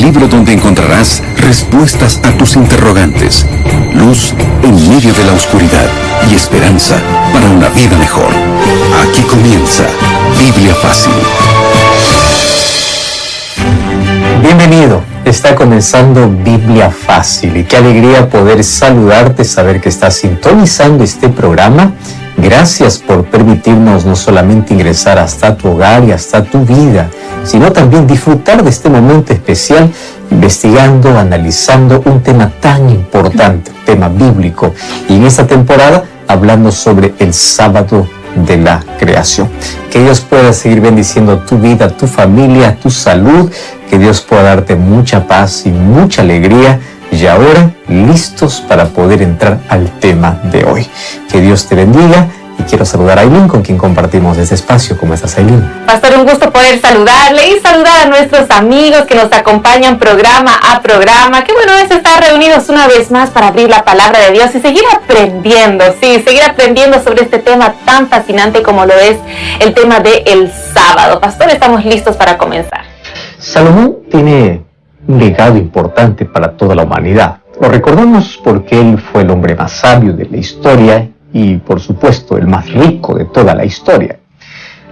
libro donde encontrarás respuestas a tus interrogantes, luz en medio de la oscuridad y esperanza para una vida mejor. Aquí comienza Biblia Fácil. Bienvenido, está comenzando Biblia Fácil y qué alegría poder saludarte, saber que estás sintonizando este programa. Gracias por permitirnos no solamente ingresar hasta tu hogar y hasta tu vida, sino también disfrutar de este momento especial, investigando, analizando un tema tan importante, un tema bíblico, y en esta temporada hablando sobre el sábado de la creación. Que Dios pueda seguir bendiciendo tu vida, tu familia, tu salud, que Dios pueda darte mucha paz y mucha alegría. Y ahora, listos para poder entrar al tema de hoy. Que Dios te bendiga. Y quiero saludar a Aileen, con quien compartimos este espacio. ¿Cómo estás, Aileen? Pastor, un gusto poder saludarle y saludar a nuestros amigos que nos acompañan programa a programa. Qué bueno es estar reunidos una vez más para abrir la palabra de Dios y seguir aprendiendo, seguir aprendiendo sobre este tema tan fascinante como lo es el tema del sábado. Pastor, estamos listos para comenzar. Salomón tiene un legado importante para toda la humanidad. Lo recordamos porque él fue el hombre más sabio de la historia y, por supuesto, el más rico de toda la historia.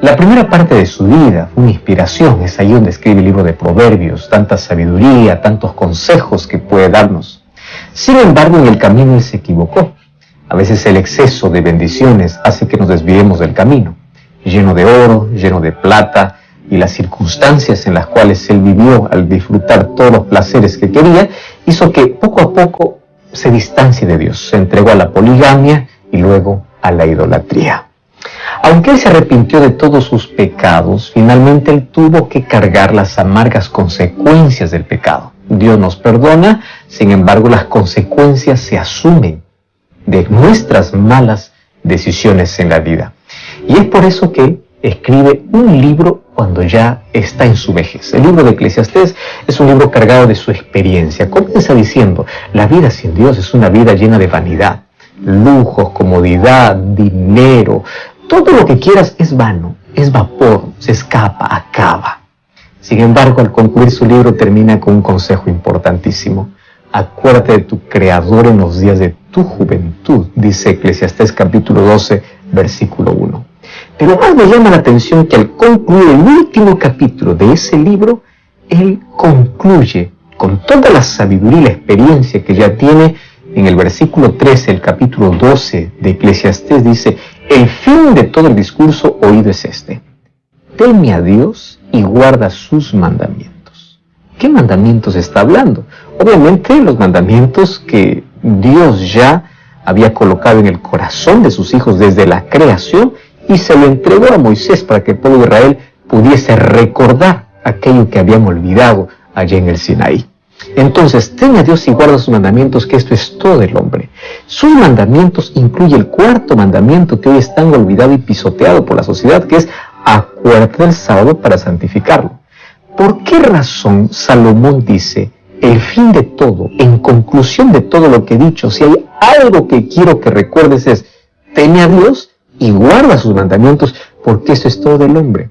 La primera parte de su vida fue una inspiración. Es ahí donde escribe el libro de Proverbios, tanta sabiduría, tantos consejos que puede darnos. Sin embargo, en el camino él se equivocó. A veces el exceso de bendiciones hace que nos desviemos del camino. Lleno de oro, lleno de plata, y las circunstancias en las cuales él vivió al disfrutar todos los placeres que quería, hizo que poco a poco se distancie de Dios. Se entregó a la poligamia y luego a la idolatría. Aunque él se arrepintió de todos sus pecados, finalmente él tuvo que cargar las amargas consecuencias del pecado. Dios nos perdona, sin embargo las consecuencias se asumen de nuestras malas decisiones en la vida. Y es por eso que escribe un libro cuando ya está en su vejez. El libro de Eclesiastés es un libro cargado de su experiencia. Comienza diciendo: la vida sin Dios es una vida llena de vanidad, lujos, comodidad, dinero. Todo lo que quieras es vano, es vapor, se escapa, acaba. Sin embargo, al concluir su libro termina con un consejo importantísimo. Acuérdate de tu Creador en los días de tu juventud, dice Eclesiastés capítulo 12, versículo 1. Pero más me llama la atención que al concluir el último capítulo de ese libro, él concluye con toda la sabiduría y la experiencia que ya tiene. En el versículo 13, el capítulo 12 de Eclesiastés dice: el fin de todo el discurso oído es este: teme a Dios y guarda sus mandamientos. ¿Qué mandamientos está hablando? Obviamente los mandamientos que Dios ya había colocado en el corazón de sus hijos desde la creación, y se lo entregó a Moisés para que el pueblo de Israel pudiese recordar aquello que habían olvidado allá en el Sinaí. Entonces, teme a Dios y guarda sus mandamientos, que esto es todo el hombre. Sus mandamientos incluye el cuarto mandamiento, que hoy es tan olvidado y pisoteado por la sociedad, que es: acuérdate del sábado para santificarlo. ¿Por qué razón Salomón dice: el fin de todo, en conclusión de todo lo que he dicho, si hay algo que quiero que recuerdes es teme a Dios y guarda sus mandamientos, porque eso es todo el hombre?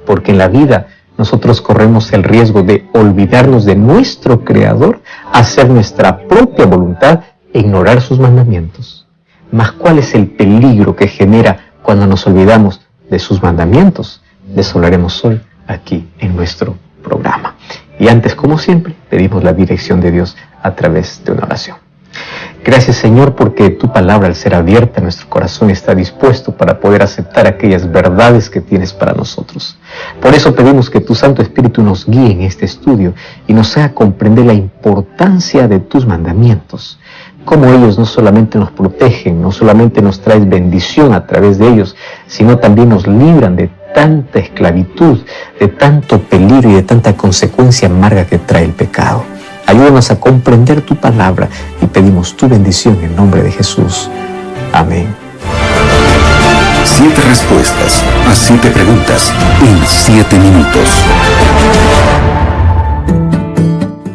Porque en la vida nosotros corremos el riesgo de olvidarnos de nuestro Creador, hacer nuestra propia voluntad e ignorar sus mandamientos. Mas ¿cuál es el peligro que genera cuando nos olvidamos de sus mandamientos? De eso hablaremos hoy aquí en nuestro programa. Y antes, como siempre, pedimos la dirección de Dios a través de una oración. Gracias, Señor, porque tu palabra, al ser abierta, nuestro corazón está dispuesto para poder aceptar aquellas verdades que tienes para nosotros. Por eso pedimos que tu Santo Espíritu nos guíe en este estudio y nos haga comprender la importancia de tus mandamientos, cómo ellos no solamente nos protegen, no solamente nos traen bendición a través de ellos, sino también nos libran de tanta esclavitud, de tanto peligro y de tanta consecuencia amarga que trae el pecado. Ayúdanos a comprender tu palabra y pedimos tu bendición en nombre de Jesús. Amén. 7 respuestas a 7 preguntas en 7 minutos.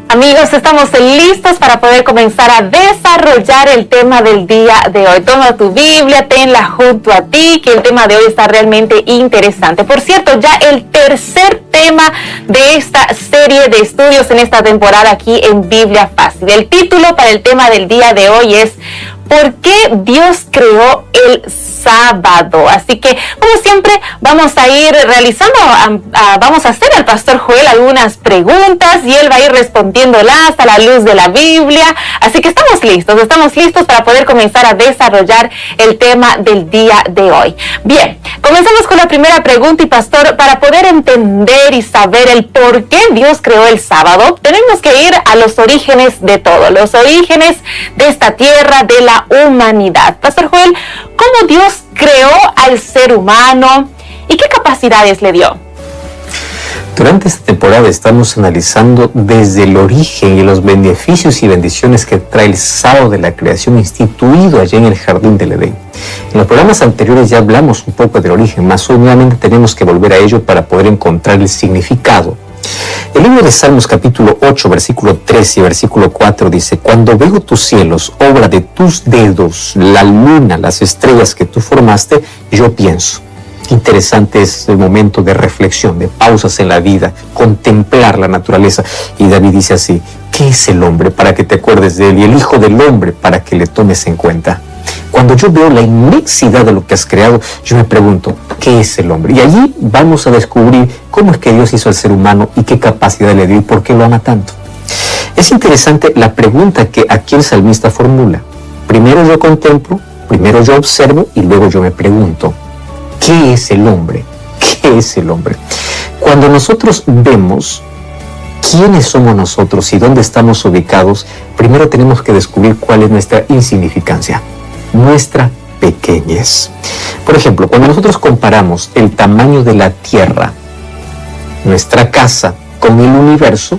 Amigos, amigos, estamos listos para poder comenzar a desarrollar el tema del día de hoy. Toma tu Biblia, tenla junto a ti, que el tema de hoy está realmente interesante. Por cierto, ya el tercer tema de esta serie de estudios en esta temporada aquí en Biblia Fácil. El título para el tema del día de hoy es ¿por qué Dios creó el sábado? Así que, como siempre, vamos a ir realizando, vamos a hacer al Pastor Joel algunas preguntas y él va a ir respondiéndolas a la luz de la Biblia. Así que estamos listos para poder comenzar a desarrollar el tema del día de hoy. Bien, comenzamos con la primera pregunta y Pastor, para poder entender y saber el por qué Dios creó el sábado, tenemos que ir a los orígenes de todo, los orígenes de esta tierra, de la humanidad. Pastor Joel, ¿cómo Dios creó al ser humano y qué capacidades le dio? Durante esta temporada estamos analizando desde el origen y los beneficios y bendiciones que trae el sábado de la creación instituido allá en el Jardín del Edén. En los programas anteriores ya hablamos un poco del origen, más hoy nuevamente tenemos que volver a ello para poder encontrar el significado. El libro de Salmos capítulo 8, versículo 13 y versículo 4 dice: cuando veo tus cielos, obra de tus dedos, la luna, las estrellas que tú formaste, yo pienso. Interesante es el momento de reflexión, de pausas en la vida, contemplar la naturaleza. Y David dice así: ¿qué es el hombre para que te acuerdes de él? Y el hijo del hombre para que le tomes en cuenta. Cuando yo veo la inmensidad de lo que has creado, yo me pregunto, ¿qué es el hombre? Y allí vamos a descubrir cómo es que Dios hizo al ser humano y qué capacidad le dio y por qué lo ama tanto. Es interesante la pregunta que aquí el salmista formula. Primero yo contemplo, primero yo observo y luego yo me pregunto, ¿qué es el hombre? ¿Qué es el hombre? Cuando nosotros vemos quiénes somos nosotros y dónde estamos ubicados, primero tenemos que descubrir cuál es nuestra insignificancia, nuestra pequeñez. Por ejemplo, cuando nosotros comparamos el tamaño de la Tierra, nuestra casa, con el universo,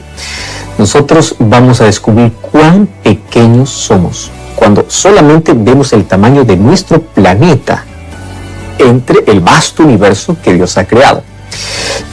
nosotros vamos a descubrir cuán pequeños somos cuando solamente vemos el tamaño de nuestro planeta entre el vasto universo que Dios ha creado.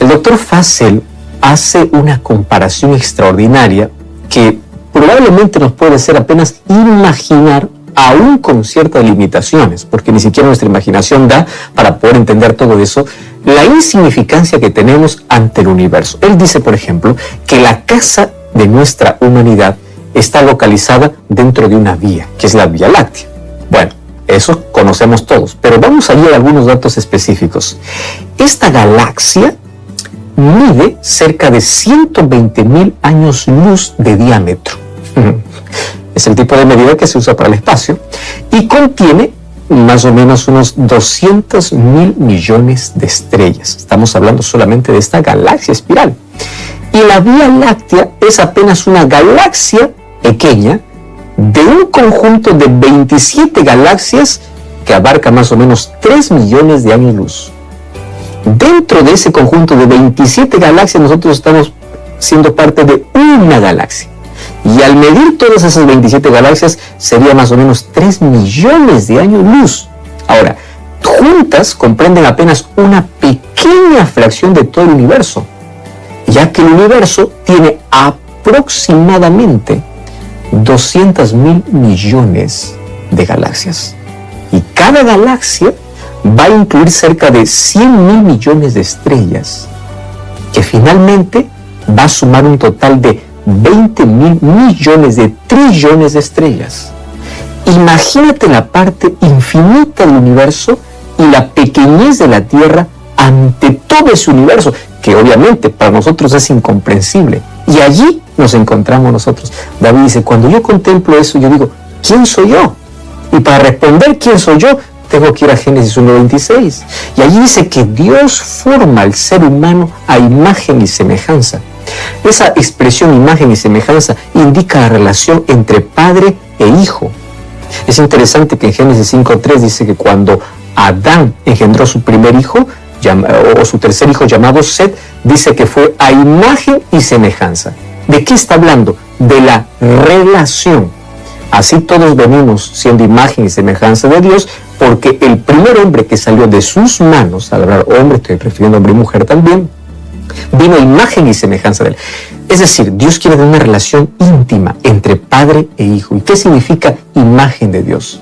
El doctor Fassel hace una comparación extraordinaria que probablemente nos puede hacer apenas imaginar, aún con ciertas limitaciones, porque ni siquiera nuestra imaginación da para poder entender todo eso, la insignificancia que tenemos ante el universo. Él dice, por ejemplo, que la casa de nuestra humanidad está localizada dentro de una vía, que es la Vía Láctea. Bueno, eso conocemos todos, pero vamos a ir a algunos datos específicos. Esta galaxia mide cerca de 120,000 años luz de diámetro. Es el tipo de medida que se usa para el espacio y contiene más o menos unos 200,000 millones de estrellas. Estamos hablando solamente de esta galaxia espiral. Y la Vía Láctea es apenas una galaxia pequeña de un conjunto de 27 galaxias que abarca más o menos 3 millones de años luz. Dentro de ese conjunto de 27 galaxias nosotros estamos siendo parte de una galaxia. Y al medir todas esas 27 galaxias sería más o menos 3 millones de años luz. Ahora, juntas comprenden apenas una pequeña fracción de todo el universo, ya que el universo tiene aproximadamente 200,000 millones de galaxias. Y cada galaxia va a incluir cerca de 100,000 millones de estrellas, que finalmente va a sumar un total de 20,000 millones de trillones de estrellas. Imagínate la parte infinita del universo y la pequeñez de la Tierra ante todo ese universo, que obviamente para nosotros es incomprensible. Y allí nos encontramos nosotros. David dice, cuando yo contemplo eso, yo digo, ¿quién soy yo? Y para responder quién soy yo, tengo que ir a Génesis 1:26. Y allí dice que Dios forma al ser humano a imagen y semejanza. Esa expresión imagen y semejanza indica la relación entre padre e hijo. Es interesante que en Génesis 5:3 dice que cuando Adán engendró su primer hijo, o su tercer hijo llamado Set, dice que fue a imagen y semejanza. ¿De qué está hablando? De la relación. Así todos venimos siendo imagen y semejanza de Dios, porque el primer hombre que salió de sus manos, al hablar hombre, estoy refiriendo a hombre y mujer también, vino a imagen y semejanza de él. Es decir, Dios quiere tener una relación íntima entre padre e hijo. ¿Y qué significa imagen de Dios?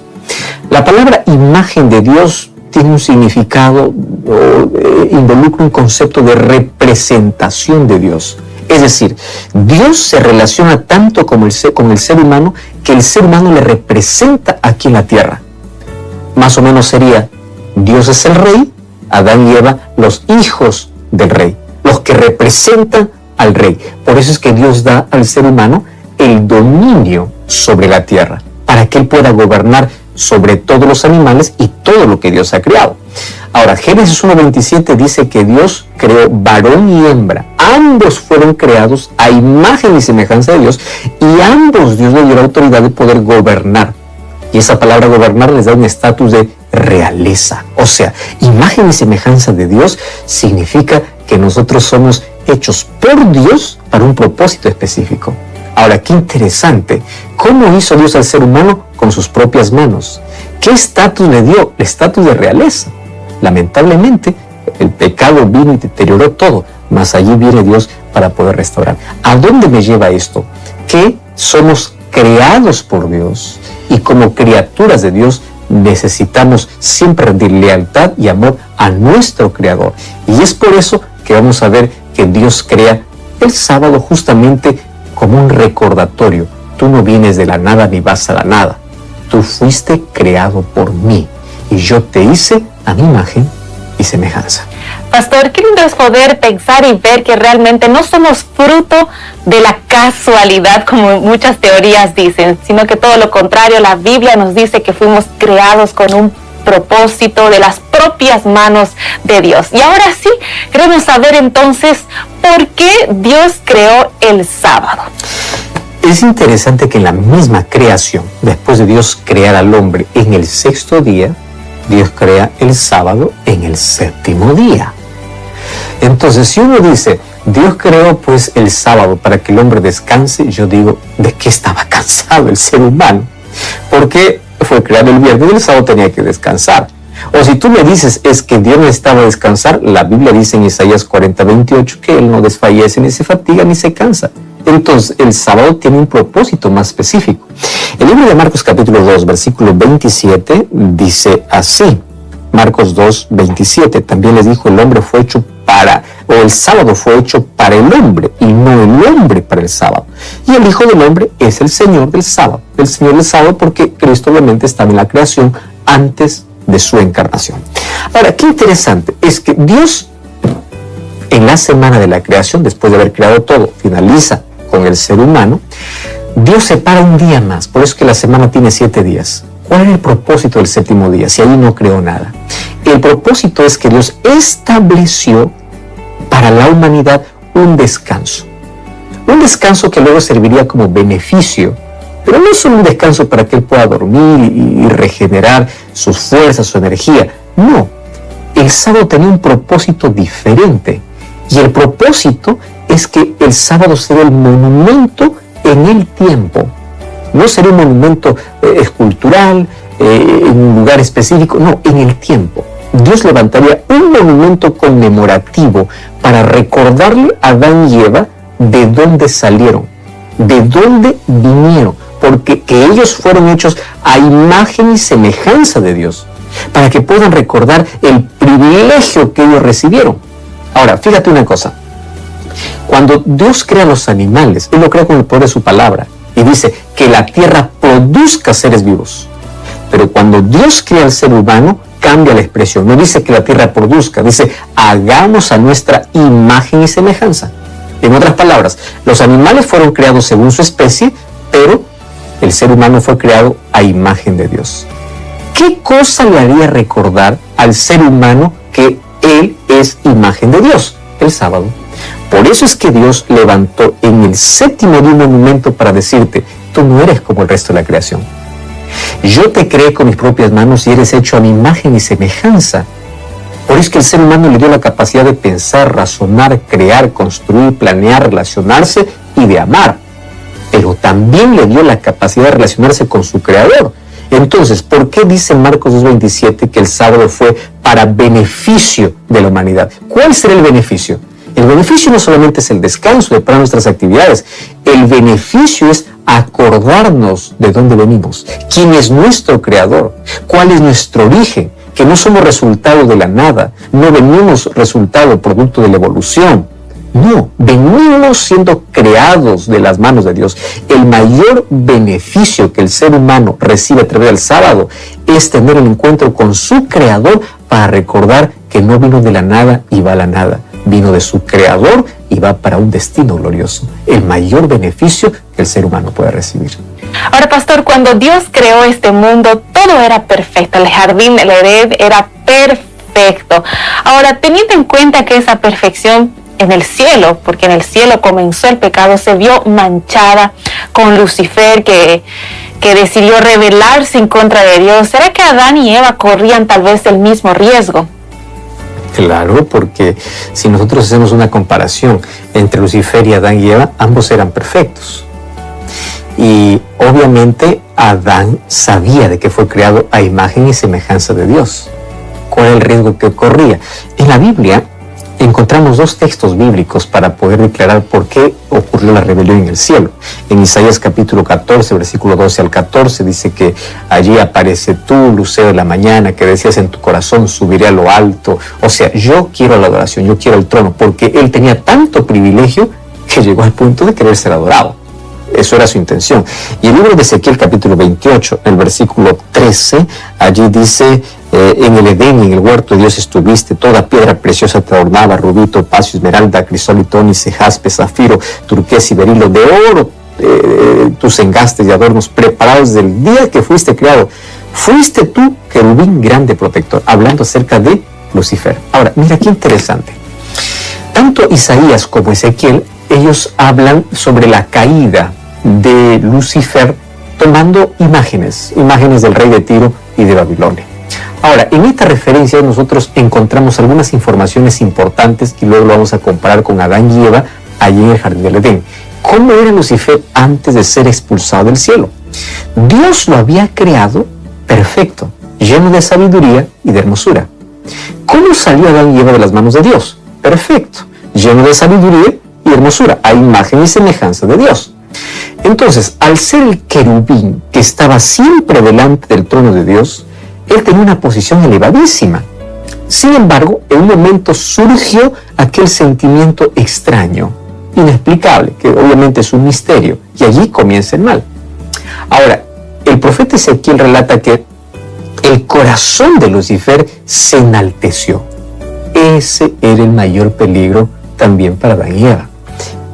La palabra imagen de Dios tiene un significado, involucra un concepto de representación de Dios. Es decir, Dios se relaciona tanto con el ser humano que el ser humano le representa aquí en la tierra. Más o menos sería, Dios es el rey, Adán y Eva los hijos del rey, los que representan al rey. Por eso es que Dios da al ser humano el dominio sobre la tierra, para que él pueda gobernar sobre todos los animales y todo lo que Dios ha creado. Ahora, Génesis 1:27 dice que Dios creó varón y hembra. Ambos fueron creados a imagen y semejanza de Dios, y ambos Dios les dio la autoridad de poder gobernar. Y esa palabra gobernar les da un estatus de realeza. O sea, imagen y semejanza de Dios significa que nosotros somos hechos por Dios para un propósito específico. Ahora, qué interesante. ¿Cómo hizo Dios al ser humano? Con sus propias manos. ¿Qué estatus le dio? El estatus de realeza. Lamentablemente, el pecado vino y deterioró todo, mas allí viene Dios para poder restaurar. ¿A dónde me lleva esto? Que somos creados por Dios y como criaturas de Dios necesitamos siempre rendir lealtad y amor a nuestro Creador. Y es por eso que vamos a ver que Dios crea el sábado justamente como un recordatorio. Tú no vienes de la nada ni vas a la nada. Tú fuiste creado por mí y yo te hice a mi imagen y semejanza. Pastor, qué lindo es poder pensar y ver que realmente no somos fruto de la casualidad, como muchas teorías dicen, sino que todo lo contrario, la Biblia nos dice que fuimos creados con un propósito de las propias manos de Dios. Y ahora sí, queremos saber entonces por qué Dios creó el sábado. Es interesante que en la misma creación, después de Dios crear al hombre en el sexto día, Dios crea el sábado en el séptimo día. Entonces, si uno dice, Dios creó pues el sábado para que el hombre descanse, yo digo, ¿de qué estaba cansado el ser humano? Porque fue creado el viernes y el sábado tenía que descansar. O si tú me dices, es que Dios necesitaba descansar, la Biblia dice en Isaías 40:28 que Él no desfallece, ni se fatiga, ni se cansa. Entonces, el sábado tiene un propósito más específico. El libro de Marcos capítulo 2, versículo 27, dice así. Marcos 2, 27, también les dijo, el sábado fue hecho para el hombre y no el hombre para el sábado. Y el Hijo del Hombre es el Señor del sábado. El Señor del sábado porque Cristo obviamente estaba en la creación antes de su encarnación. Ahora, qué interesante es que Dios en la semana de la creación, después de haber creado todo, finaliza con el ser humano. Dios separa un día más, por eso que la semana tiene 7 días. ¿Cuál es el propósito del séptimo día? Si ahí no creó nada. El propósito es que Dios estableció para la humanidad un descanso. Un descanso que luego serviría como beneficio, pero no solo un descanso para que Él pueda dormir y regenerar sus fuerzas, su energía. No, el sábado tenía un propósito diferente. Y el propósito es que el sábado será el monumento en el tiempo. No será un monumento escultural, en un lugar específico, no, en el tiempo. Dios levantaría un monumento conmemorativo para recordarle a Adán y Eva de dónde salieron, de dónde vinieron, porque que ellos fueron hechos a imagen y semejanza de Dios, para que puedan recordar el privilegio que ellos recibieron. Ahora, fíjate una cosa. Cuando Dios crea los animales, Él lo crea con el poder de su palabra y dice que la tierra produzca seres vivos. Pero cuando Dios crea al ser humano, cambia la expresión. No dice que la tierra produzca, dice hagamos a nuestra imagen y semejanza. En otras palabras, los animales fueron creados según su especie, pero el ser humano fue creado a imagen de Dios. ¿Qué cosa le haría recordar al ser humano que Él es imagen de Dios? El sábado. Por eso es que Dios levantó en el séptimo día un monumento para decirte, tú no eres como el resto de la creación. Yo te creé con mis propias manos y eres hecho a mi imagen y semejanza. Por eso es que el ser humano le dio la capacidad de pensar, razonar, crear, construir, planear, relacionarse y de amar. Pero también le dio la capacidad de relacionarse con su Creador. Entonces, ¿por qué dice Marcos 2:27 que el sábado fue para beneficio de la humanidad? ¿Cuál será el beneficio? El beneficio no solamente es el descanso de para nuestras actividades, el beneficio es acordarnos de dónde venimos, quién es nuestro creador, cuál es nuestro origen, que no somos resultado de la nada, no venimos resultado producto de la evolución. No, venimos siendo creados de las manos de Dios. El mayor beneficio que el ser humano recibe a través del sábado es tener el encuentro con su creador para recordar que no vino de la nada y va a la nada. Vino de su creador y va para un destino glorioso. El mayor beneficio que el ser humano puede recibir. Ahora, pastor, cuando Dios creó este mundo, todo era perfecto. El jardín del Edén era perfecto. Ahora, teniendo en cuenta que esa perfección en el cielo, porque en el cielo comenzó el pecado, se vio manchada con Lucifer, que decidió rebelarse en contra de Dios. ¿Será que Adán y Eva corrían tal vez el mismo riesgo? Claro, porque si nosotros hacemos una comparación entre Lucifer y Adán y Eva, ambos eran perfectos. Y obviamente Adán sabía de que fue creado a imagen y semejanza de Dios. ¿Cuál era el riesgo que corría? En la Biblia encontramos dos textos bíblicos para poder declarar por qué ocurrió la rebelión en el cielo. En Isaías capítulo 14, versículo 12 al 14, dice que allí aparece tú, lucero de la mañana, que decías en tu corazón, subiré a lo alto. O sea, yo quiero la adoración, yo quiero el trono, porque él tenía tanto privilegio que llegó al punto de querer ser adorado. Eso era su intención. Y el libro de Ezequiel capítulo 28, el versículo 13, allí dice: en el Edén y en el huerto de Dios estuviste, toda piedra preciosa te adornaba, rubí, topacio, esmeralda, crisólito, ónice, jaspe, zafiro, turquesa y berilo, de oro tus engastes y adornos preparados del día que fuiste creado. Fuiste tú, querubín grande protector, hablando acerca de Lucifer. Ahora, mira qué interesante. Tanto Isaías como Ezequiel, ellos hablan sobre la caída de Lucifer tomando imágenes del rey de Tiro y de Babilonia. Ahora, en esta referencia nosotros encontramos algunas informaciones importantes que luego lo vamos a comparar con Adán y Eva allí en el jardín del Edén. ¿Cómo era Lucifer antes de ser expulsado del cielo? Dios lo había creado perfecto, lleno de sabiduría y de hermosura. ¿Cómo salió Adán y Eva de las manos de Dios? Perfecto, lleno de sabiduría y hermosura, a imagen y semejanza de Dios. Entonces, al ser el querubín que estaba siempre delante del trono de Dios, él tenía una posición elevadísima. Sin embargo, en un momento surgió aquel sentimiento extraño, inexplicable, que obviamente es un misterio, y allí comienza el mal. Ahora, el profeta Ezequiel relata que el corazón de Lucifer se enalteció. Ese era el mayor peligro también para Adán y Eva.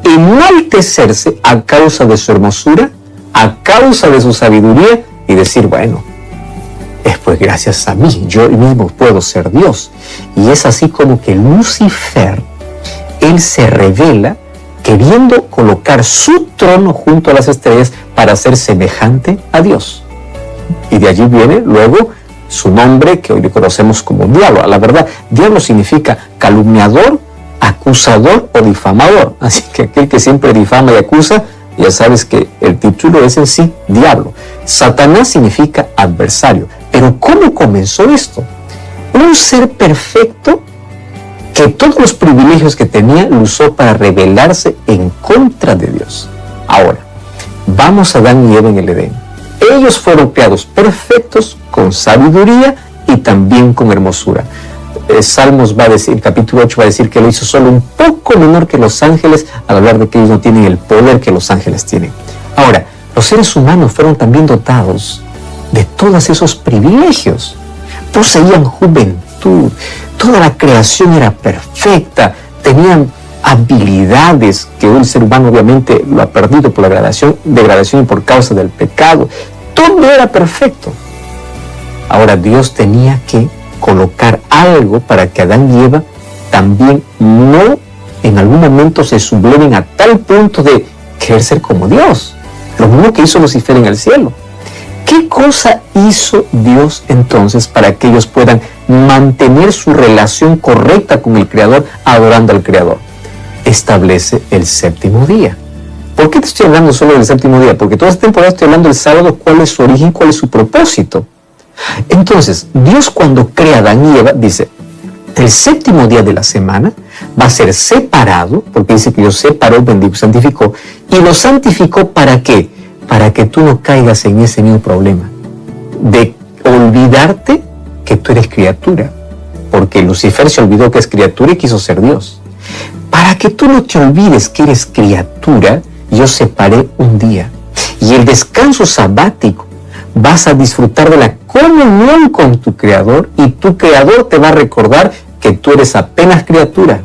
Enaltecerse a causa de su hermosura, a causa de su sabiduría, y decir, bueno, es pues gracias a mí, yo mismo puedo ser Dios. Y es así como que Lucifer, él se revela queriendo colocar su trono junto a las estrellas para ser semejante a Dios. Y de allí viene luego su nombre, que hoy le conocemos como diablo. La verdad, diablo significa calumniador, acusador o difamador. Así que aquel que siempre difama y acusa, ya sabes que el título es en sí diablo. Satanás significa adversario. Pero ¿cómo comenzó esto? Un ser perfecto que todos los privilegios que tenía lo usó para rebelarse en contra de Dios. Ahora, vamos a Adán y Eva en el Edén. Ellos fueron creados perfectos, con sabiduría y también con hermosura. Salmos va a decir, el capítulo 8 va a decir que lo hizo solo un poco menor que los ángeles, al hablar de que ellos no tienen el poder que los ángeles tienen. Ahora, los seres humanos fueron también dotados de todos esos privilegios. Poseían juventud, toda la creación era perfecta, tenían habilidades que hoy el ser humano obviamente lo ha perdido por la degradación y por causa del pecado. Todo era perfecto. Ahora Dios tenía que colocar algo para que Adán y Eva también no en algún momento se subleven a tal punto de querer ser como Dios. Lo mismo que hizo Lucifer en el cielo. ¿Qué cosa hizo Dios entonces para que ellos puedan mantener su relación correcta con el Creador, adorando al Creador? Establece el séptimo día. ¿Por qué te estoy hablando solo del séptimo día? Porque toda esta temporada estoy hablando del sábado, cuál es su origen, cuál es su propósito. Entonces, Dios cuando crea a Adán y Eva dice, El séptimo día de la semana va a ser separado, porque dice que Dios separó, bendijo, santificó, y lo santificó ¿para qué? Para que tú no caigas en ese mismo problema de olvidarte que tú eres criatura, porque Lucifer se olvidó que es criatura y quiso ser Dios. Para que tú no te olvides que eres criatura, yo separé un día. Y el descanso sabático vas a disfrutar de la comunión con tu Creador, y tu Creador te va a recordar que tú eres apenas criatura.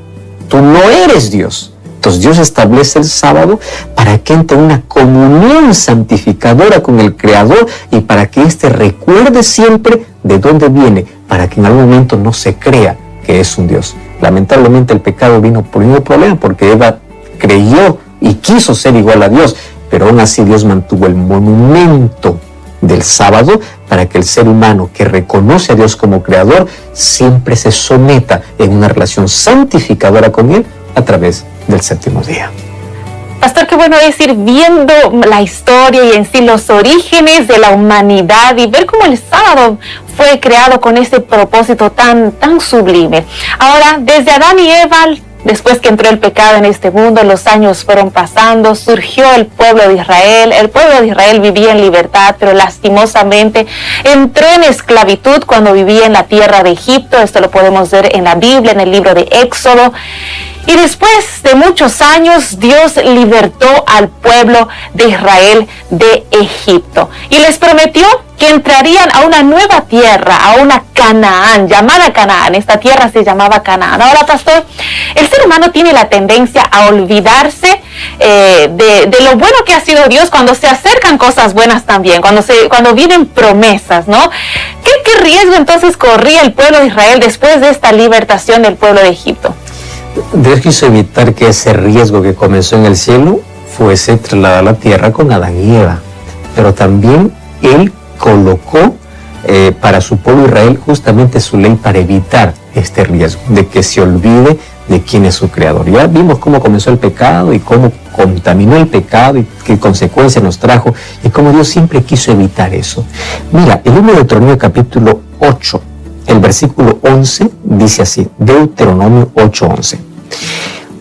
Tú no eres Dios. Entonces Dios establece el sábado para que entre una comunión santificadora con el Creador y para que éste recuerde siempre de dónde viene, para que en algún momento no se crea que es un Dios. Lamentablemente el pecado vino por el mismo problema, porque Eva creyó y quiso ser igual a Dios, pero aún así Dios mantuvo el monumento del sábado para que el ser humano que reconoce a Dios como Creador siempre se someta en una relación santificadora con Él a través del séptimo día. Pastor, qué bueno es ir viendo la historia y en sí los orígenes de la humanidad y ver cómo el sábado fue creado con ese propósito tan sublime. Ahora, desde Adán y Eva, después que entró el pecado en este mundo, los años fueron pasando, surgió el pueblo de Israel. El pueblo de Israel vivía en libertad, pero lastimosamente entró en esclavitud cuando vivía en la tierra de Egipto. Esto lo podemos ver en la Biblia, en el libro de Éxodo. Y después de muchos años, Dios libertó al pueblo de Israel de Egipto y les prometió que entrarían a una nueva tierra, a una Canaán, llamada Canaán. Esta tierra se llamaba Canaán. Ahora, pastor, el ser humano tiene la tendencia a olvidarse de lo bueno que ha sido Dios cuando se acercan cosas buenas también, cuando vienen promesas, ¿no? ¿Qué riesgo entonces corría el pueblo de Israel después de esta libertación del pueblo de Egipto? Dios quiso evitar que ese riesgo que comenzó en el cielo fuese trasladado a la tierra con Adán y Eva, pero también Él colocó para su pueblo Israel justamente su ley para evitar este riesgo de que se olvide de quién es su Creador. Ya vimos cómo comenzó el pecado y cómo contaminó el pecado y qué consecuencias nos trajo y cómo Dios siempre quiso evitar eso. Mira, el libro de Deuteronomio capítulo 8, el versículo 11 dice así, Deuteronomio 8:11.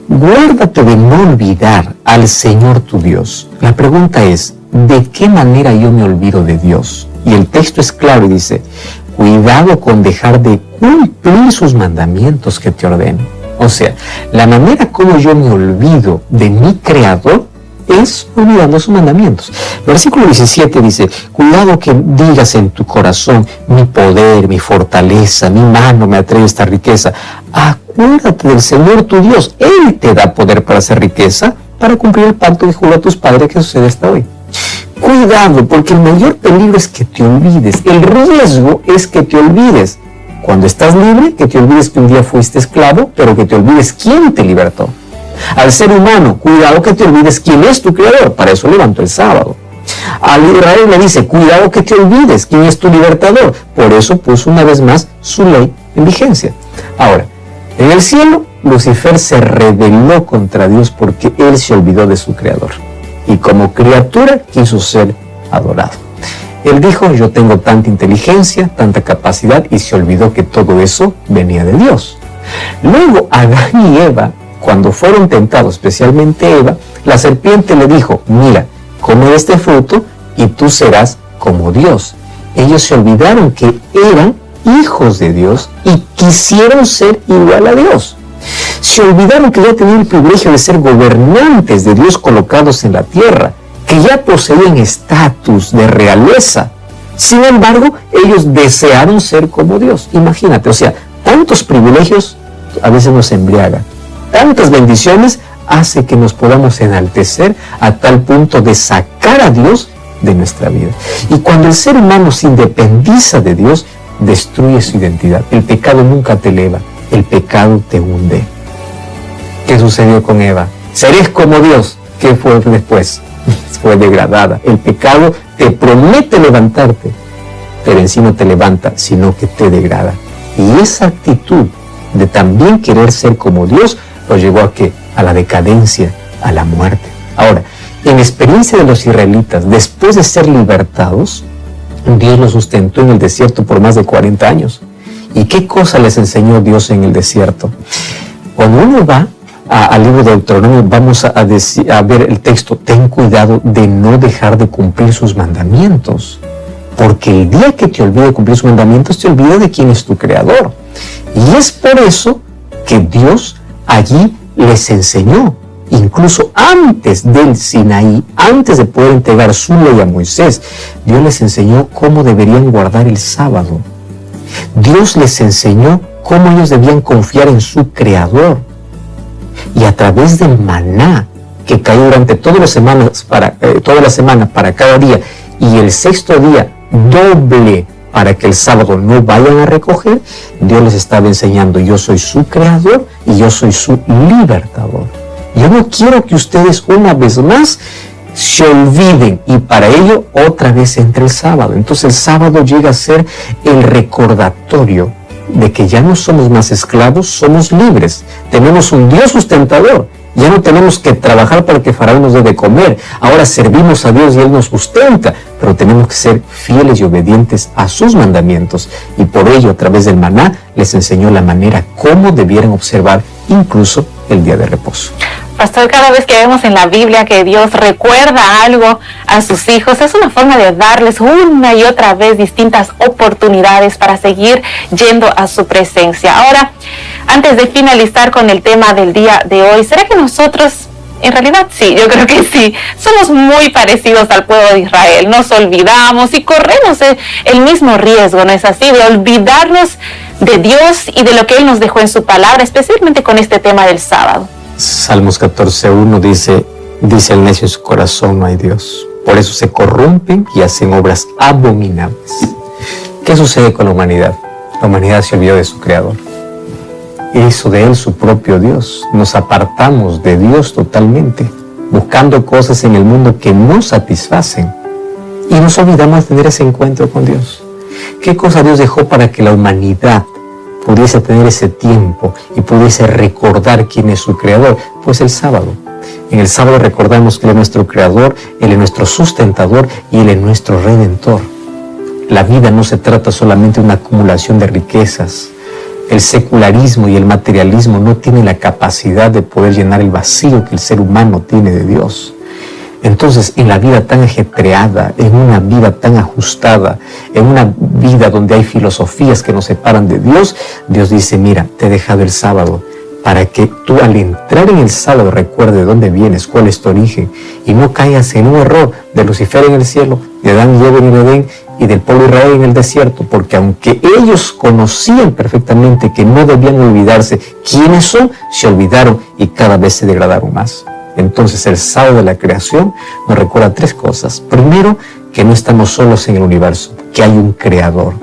Guárdate de no olvidar al Señor tu Dios. La pregunta es, ¿de qué manera yo me olvido de Dios? Y el texto es claro y dice, cuidado con dejar de cumplir sus mandamientos que te ordeno. O sea, la manera como yo me olvido de mi Creador es olvidando sus mandamientos. El versículo 17 dice, cuidado que digas en tu corazón, mi poder, mi fortaleza, mi mano me atrae esta riqueza. Acuérdate del Señor tu Dios. Él te da poder para hacer riqueza, para cumplir el pacto que juró a tus padres que sucede hasta hoy. Cuidado, porque el mayor peligro es que te olvides. El riesgo es que te olvides. Cuando estás libre, que te olvides que un día fuiste esclavo, pero que te olvides quién te libertó. Al ser humano, cuidado que te olvides quién es tu Creador, para eso levantó el sábado. Al Israel le dice, cuidado que te olvides quién es tu libertador, por eso puso una vez más su ley en vigencia. Ahora, en el cielo, Lucifer se rebeló contra Dios porque él se olvidó de su Creador y como criatura quiso ser adorado. Él dijo, yo tengo tanta inteligencia, tanta capacidad, y se olvidó que todo eso venía de Dios. Luego, Adán y Eva, cuando fueron tentados, especialmente Eva, la serpiente le dijo, mira, come de este fruto y tú serás como Dios. Ellos se olvidaron que eran hijos de Dios y quisieron ser igual a Dios. Se olvidaron que ya tenían el privilegio de ser gobernantes de Dios colocados en la tierra, que ya poseían estatus de realeza. Sin embargo, ellos desearon ser como Dios. Imagínate, o sea, tantos privilegios a veces nos embriagan. Tantas bendiciones hace que nos podamos enaltecer a tal punto de sacar a Dios de nuestra vida. Y cuando el ser humano se independiza de Dios, destruye su identidad. El pecado nunca te eleva, el pecado te hunde. ¿Qué sucedió con Eva? Seréis como Dios. ¿Qué fue después? Fue degradada. El pecado te promete levantarte, pero en sí no te levanta, sino que te degrada. Y esa actitud de también querer ser como Dios lo llevó a ¿qué? A la decadencia, a la muerte. Ahora, en la experiencia de los israelitas, después de ser libertados, Dios los sustentó en el desierto por más de 40 años. ¿Y qué cosa les enseñó Dios en el desierto? Cuando uno va al libro de Deuteronomio, vamos a ver el texto: ten cuidado de no dejar de cumplir sus mandamientos, porque el día que te olvide de cumplir sus mandamientos, te olvida de quién es tu creador. Y es por eso que Dios allí les enseñó, incluso antes del Sinaí, antes de poder entregar su ley a Moisés, Dios les enseñó cómo deberían guardar el sábado. Dios les enseñó cómo ellos debían confiar en su creador. Y a través del maná que cayó durante toda la semana para cada día, y el sexto día doble para que el sábado no vayan a recoger, Dios les estaba enseñando: yo soy su creador y yo soy su libertador. Yo no quiero que ustedes una vez más se olviden, y para ello otra vez entre el sábado. Entonces el sábado llega a ser el recordatorio de que ya no somos más esclavos, somos libres. Tenemos un Dios sustentador. Ya no tenemos que trabajar para que Faraón nos dé de comer. Ahora servimos a Dios y Él nos sustenta, pero tenemos que ser fieles y obedientes a sus mandamientos. Y por ello, a través del maná, les enseñó la manera cómo debieran observar incluso el día de reposo. Pastor, cada vez que vemos en la Biblia que Dios recuerda algo a sus hijos, es una forma de darles una y otra vez distintas oportunidades para seguir yendo a su presencia. Ahora, antes de finalizar con el tema del día de hoy, ¿será que nosotros, en realidad sí, yo creo que sí, somos muy parecidos al pueblo de Israel? Nos olvidamos y corremos el mismo riesgo, ¿no es así?, de olvidarnos de Dios y de lo que Él nos dejó en su palabra, especialmente con este tema del sábado. Salmos 14:1 dice el necio en su corazón: no hay Dios. Por eso se corrompen y hacen obras abominables. ¿Qué sucede con la humanidad? La humanidad se olvidó de su creador. Hizo de Él su propio Dios. Nos apartamos de Dios totalmente, buscando cosas en el mundo que no satisfacen. Y nos olvidamos de tener ese encuentro con Dios. ¿Qué cosa Dios dejó para que la humanidad pudiese tener ese tiempo y pudiese recordar quién es su creador? Pues el sábado. En el sábado recordamos que Él es nuestro creador, Él es nuestro sustentador y Él es nuestro redentor. La vida no se trata solamente de una acumulación de riquezas. El secularismo y el materialismo no tienen la capacidad de poder llenar el vacío que el ser humano tiene de Dios. Entonces, en la vida tan ajetreada, en una vida tan ajustada, en una vida donde hay filosofías que nos separan de Dios, Dios dice: mira, te he dejado el sábado para que tú, al entrar en el sábado, recuerdes de dónde vienes, cuál es tu origen, y no caigas en un error de Lucifer en el cielo, de Adán y Eva en el Edén y del pueblo de Israel en el desierto, porque aunque ellos conocían perfectamente que no debían olvidarse quiénes son, se olvidaron y cada vez se degradaron más. Entonces el sábado de la creación nos recuerda tres cosas. Primero, que no estamos solos en el universo, que hay un creador.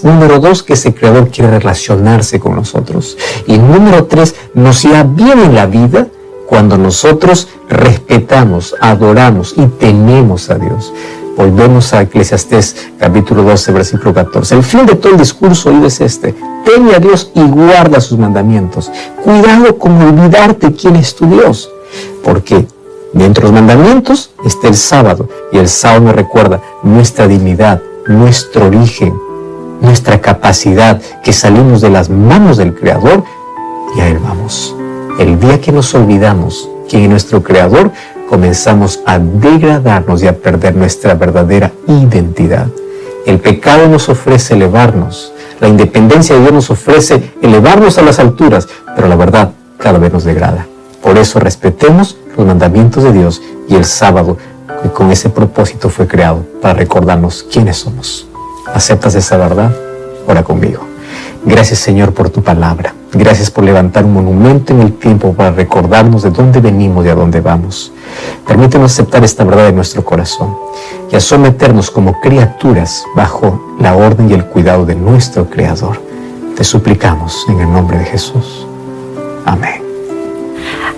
Número dos, que ese creador quiere relacionarse con nosotros. Y número tres, nos irá bien en la vida cuando nosotros respetamos, adoramos y tememos a Dios. Volvemos a Eclesiastés capítulo 12, versículo 14. El fin de todo el discurso oído es este: teme a Dios y guarda sus mandamientos. Cuidado con olvidarte quién es tu Dios. Porque dentro de los mandamientos está el sábado, y el sábado nos recuerda nuestra dignidad, nuestro origen, nuestra capacidad, que salimos de las manos del Creador y a Él vamos. El día que nos olvidamos quién es nuestro Creador, comenzamos a degradarnos y a perder nuestra verdadera identidad. El pecado nos ofrece elevarnos, la independencia de Dios nos ofrece elevarnos a las alturas, pero la verdad cada vez nos degrada. Por eso respetemos los mandamientos de Dios y el sábado, que con ese propósito fue creado, para recordarnos quiénes somos. ¿Aceptas esa verdad? Ora conmigo. Gracias, Señor, por tu palabra. Gracias por levantar un monumento en el tiempo para recordarnos de dónde venimos y a dónde vamos. Permítenos aceptar esta verdad en nuestro corazón y a someternos como criaturas bajo la orden y el cuidado de nuestro Creador. Te suplicamos en el nombre de Jesús. Amén.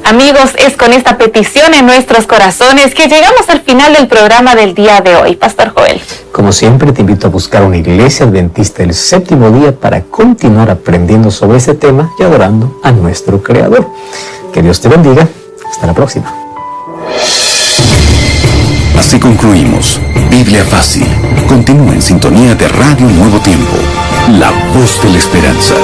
Amigos, es con esta petición en nuestros corazones que llegamos al final del programa del día de hoy. Pastor Joel. Como siempre, te invito a buscar una iglesia adventista el séptimo día para continuar aprendiendo sobre ese tema y adorando a nuestro Creador. Que Dios te bendiga. Hasta la próxima. Así concluimos Biblia Fácil. Continúa en sintonía de Radio Nuevo Tiempo, la voz de la esperanza.